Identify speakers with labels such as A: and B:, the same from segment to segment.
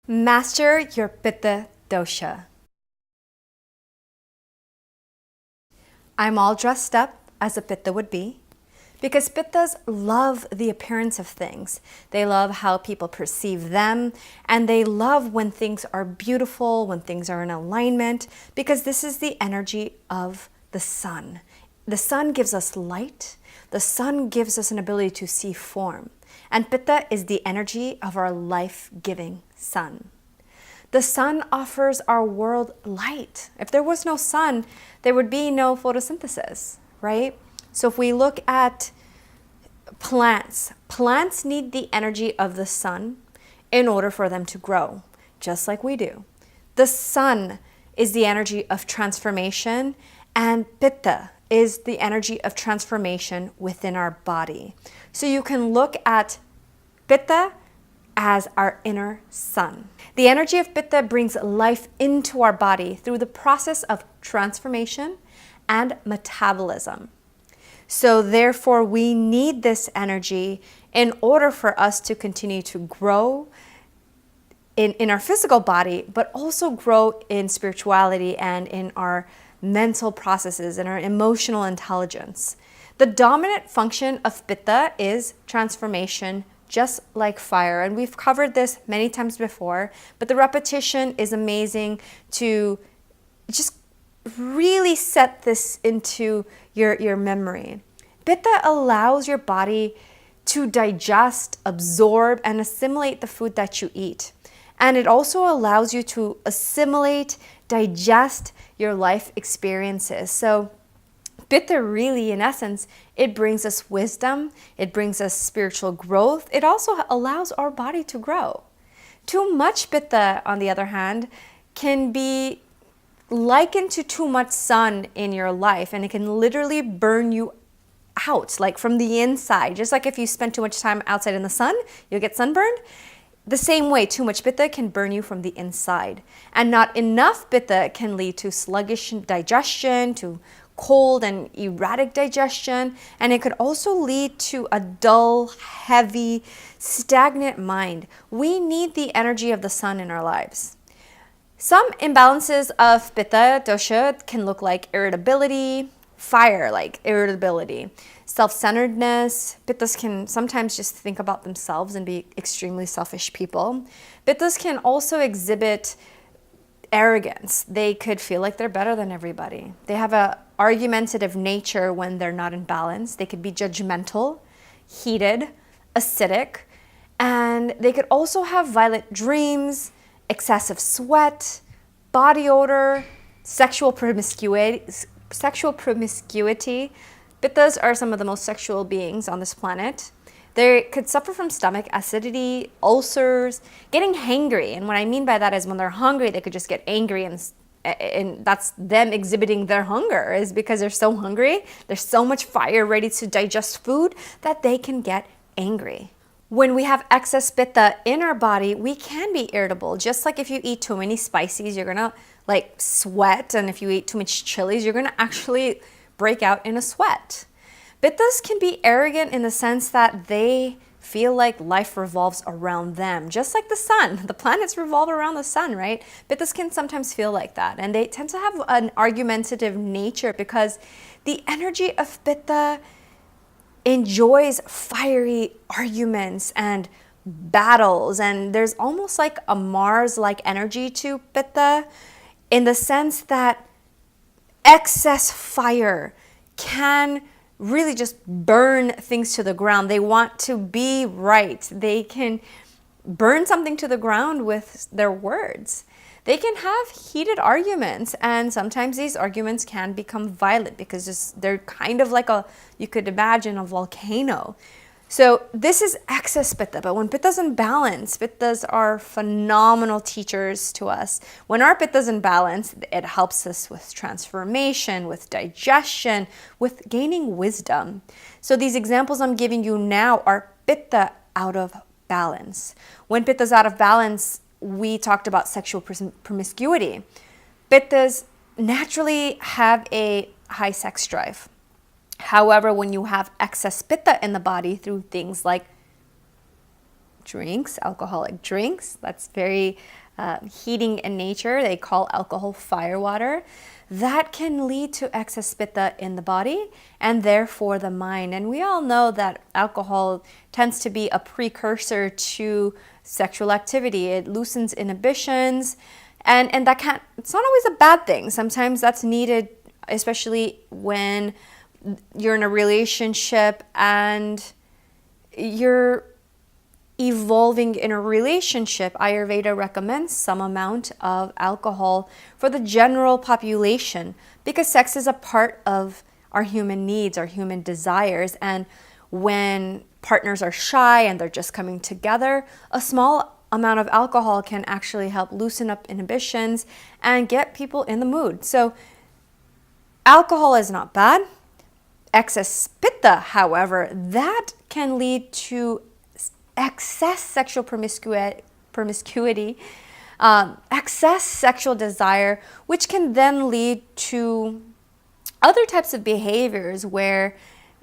A: Master your Pitta dosha. I'm all dressed up as a Pitta would be because Pittas love the appearance of things. They love how people perceive them, and they love when things are beautiful, when things are in alignment, because this is the energy of the sun. The sun gives us light. The sun gives us an ability to see form. And Pitta is the energy of our life-giving sun. The sun offers our world light. If there was no sun, there would be no photosynthesis, right? So if we look at plants, plants need the energy of the sun in order for them to grow, just like we do. The sun is the energy of transformation, and Pitta is the energy of transformation within our body. So you can look at Pitta as our inner sun. The energy of Pitta brings life into our body through the process of transformation and metabolism. So therefore, we need this energy in order for us to continue to grow in our physical body, but also grow in spirituality and in our mental processes and our emotional intelligence. The dominant function of Pitta is transformation, just like fire. And we've covered this many times before, but the repetition is amazing to just really set this into your memory. Pitta allows your body to digest, absorb, and assimilate the food that you eat. And it also allows you to assimilate, digest your life experiences. So Pitta really, in essence, it brings us wisdom, it brings us spiritual growth, it also allows our body to grow. Too much Pitta, on the other hand, can be likened to too much sun in your life, and it can literally burn you out, like from the inside. Just like if you spend too much time outside in the sun, you'll get sunburned. The same way, too much Pitta can burn you from the inside. And not enough Pitta can lead to sluggish digestion, to cold and erratic digestion, and it could also lead to a dull, heavy, stagnant mind. We need the energy of the sun in our lives. Some imbalances of Pitta dosha can look like irritability, fire like irritability, self-centeredness. Pittas can sometimes just think about themselves and be extremely selfish people. Pittas can also exhibit arrogance. They could feel like they're better than everybody. They have a argumentative nature when they're not in balance. They could be judgmental, heated, acidic, and they could also have violent dreams, excessive sweat, body odor, sexual promiscuity. Pittas are some of the most sexual beings on this planet. They could suffer from stomach acidity, ulcers, getting hangry. And what I mean by that is when they're hungry, they could just get angry, and that's them exhibiting their hunger, is because they're so hungry. There's so much fire ready to digest food that they can get angry. When we have excess Pitta in our body, we can be irritable. Just like if you eat too many spices, you're gonna like sweat. And if you eat too much chilies, you're gonna actually break out in a sweat. Pittas can be arrogant in the sense that they feel like life revolves around them, just like the sun. The planets revolve around the sun, right? Pittas can sometimes feel like that, and they tend to have an argumentative nature because the energy of Pitta enjoys fiery arguments and battles, and there's almost like a Mars-like energy to Pitta in the sense that excess fire can really just burn things to the ground. They want to be right. They can burn something to the ground with their words. They can have heated arguments, and sometimes these arguments can become violent because they're kind of like you could imagine a volcano. So this is excess Pitta, but when Pitta's in balance, Pittas are phenomenal teachers to us. When our Pitta's in balance, it helps us with transformation, with digestion, with gaining wisdom. So these examples I'm giving you now are Pitta out of balance. When Pitta's out of balance, we talked about sexual promiscuity. Pittas naturally have a high sex drive. However, when you have excess Pitta in the body through things like drinks, alcoholic drinks. That's very heating in nature. They call alcohol fire water. That can lead to excess pitta in the body and therefore the mind. And we all know that alcohol tends to be a precursor to sexual activity. It loosens inhibitions, and that can't, it's not always a bad thing. Sometimes that's needed, especially when you're in a relationship and you're evolving in a relationship. Ayurveda recommends some amount of alcohol for the general population because sex is a part of our human needs, our human desires. And when partners are shy and they're just coming together, a small amount of alcohol can actually help loosen up inhibitions and get people in the mood. So alcohol is not bad. Excess pitta, however, that can lead to excess sexual promiscuity, excess sexual desire, which can then lead to other types of behaviors where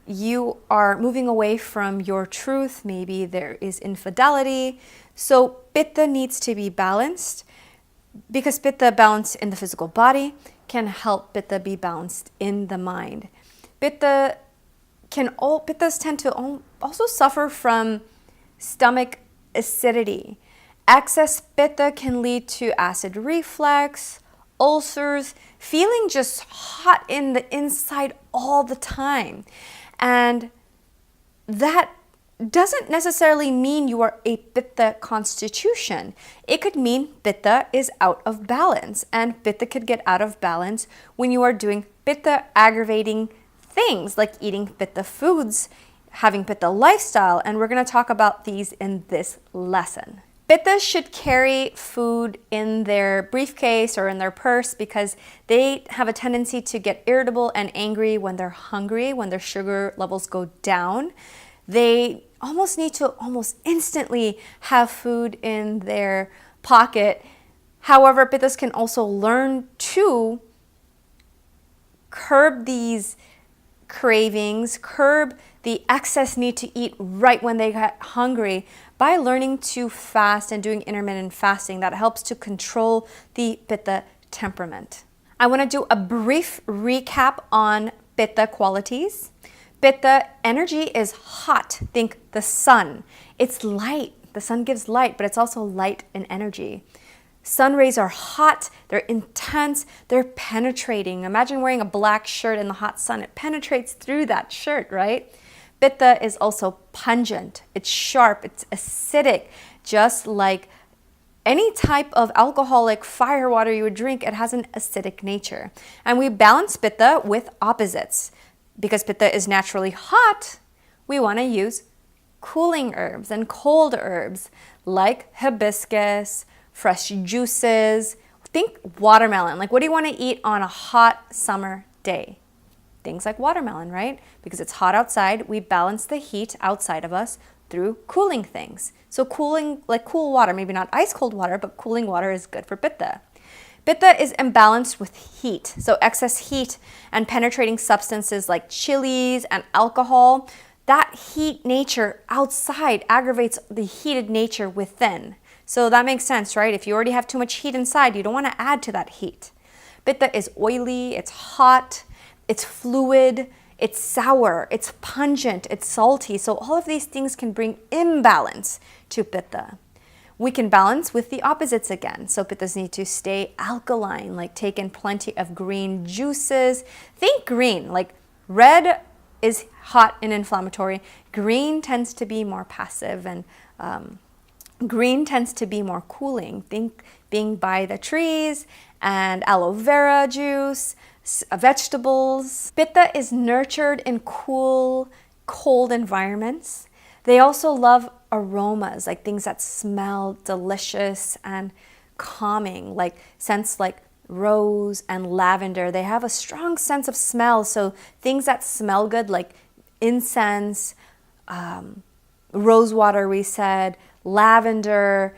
A: you are moving away from your truth. Maybe there is infidelity. So pitta needs to be balanced because pitta balanced in the physical body can help pitta be balanced in the mind. Pittas tend to also suffer from stomach acidity. Excess pitta can lead to acid reflux, ulcers, feeling just hot in the inside all the time. And that doesn't necessarily mean you are a pitta constitution. It could mean pitta is out of balance, and pitta could get out of balance when you are doing pitta aggravating things like eating pitta foods, having pitta lifestyle, and we're going to talk about these in this lesson. Pittas should carry food in their briefcase or in their purse because they have a tendency to get irritable and angry when they're hungry, when their sugar levels go down. They almost need to almost instantly have food in their pocket. However, pittas can also learn to curb these cravings, curb the excess need to eat right when they get hungry by learning to fast and doing intermittent fasting. That helps to control the pitta temperament. I want to do a brief recap on pitta qualities. Pitta energy is hot. Think the sun. It's light. The sun gives light, but it's also light in energy. Sun rays are hot, they're intense, they're penetrating. Imagine wearing a black shirt in the hot sun. It penetrates through that shirt, right? Pitta is also pungent. It's sharp, it's acidic, just like any type of alcoholic fire water you would drink. It has an acidic nature. And we balance pitta with opposites. Because pitta is naturally hot, we want to use cooling herbs and cold herbs like hibiscus, fresh juices. Think watermelon. Like, what do you want to eat on a hot summer day? Things like watermelon, right? Because it's hot outside, we balance the heat outside of us through cooling things. So cooling, like cool water, maybe not ice cold water, but cooling water is good for pitta. Pitta is imbalanced with heat. So excess heat and penetrating substances like chilies and alcohol, that heat nature outside aggravates the heated nature within. So that makes sense, right? If you already have too much heat inside, you don't want to add to that heat. Pitta is oily, it's hot, it's fluid, it's sour, it's pungent, it's salty. So all of these things can bring imbalance to pitta. We can balance with the opposites again. So pittas need to stay alkaline, like take in plenty of green juices. Think green, like red is hot and inflammatory. Green tends to be more passive, and green tends to be more cooling. Think being by the trees and aloe vera juice, vegetables. Pitta is nurtured in cool, cold environments. They also love aromas, like things that smell delicious and calming, like scents like rose and lavender. They have a strong sense of smell. So things that smell good, like incense, rose water, we said, lavender,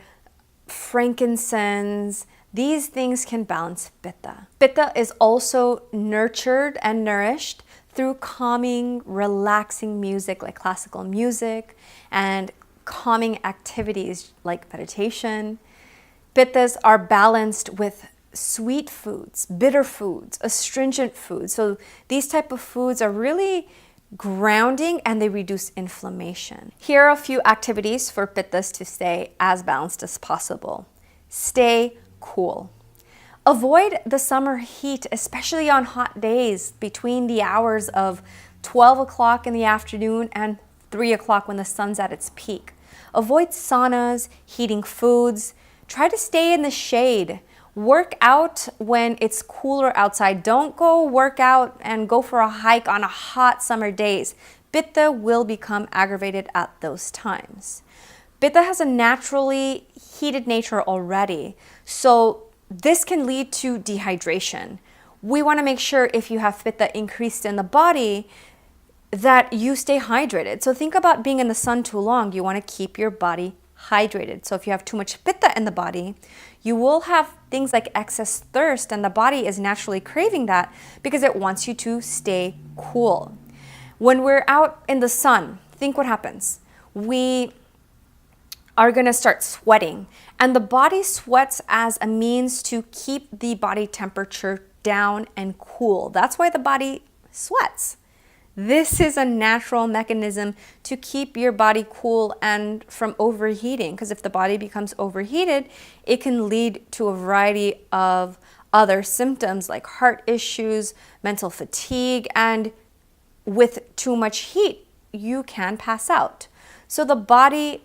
A: frankincense, these things can balance pitta. Pitta is also nurtured and nourished through calming, relaxing music like classical music and calming activities like meditation. Pittas are balanced with sweet foods, bitter foods, astringent foods. So these type of foods are really grounding and they reduce inflammation. Here are a few activities for Pittas to stay as balanced as possible. Stay cool. Avoid the summer heat, especially on hot days between the hours of 12 o'clock in the afternoon and 3 o'clock when the sun's at its peak. Avoid saunas, heating foods. Try to stay in the shade. Work out when it's cooler outside. Don't go work out and go for a hike on a hot summer days. Pitta will become aggravated at those times. Pitta has a naturally heated nature already, so this can lead to dehydration. We want to make sure if you have Pitta increased in the body that you stay hydrated. So think about being in the sun too long. You want to keep your body hydrated. So if you have too much Pitta in the body, you will have things like excess thirst, and the body is naturally craving that because it wants you to stay cool. When we're out in the sun, think what happens. We are going to start sweating, and the body sweats as a means to keep the body temperature down and cool. That's why the body sweats. This is a natural mechanism to keep your body cool and from overheating, because if the body becomes overheated, it can lead to a variety of other symptoms like heart issues, mental fatigue, and with too much heat, you can pass out. So the body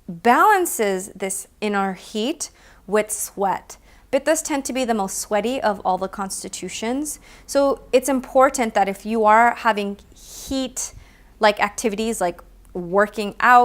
A: balances this inner heat with sweat. Pittas tend to be the most sweaty of all the constitutions. So it's important that if you are having heat-like activities like working out,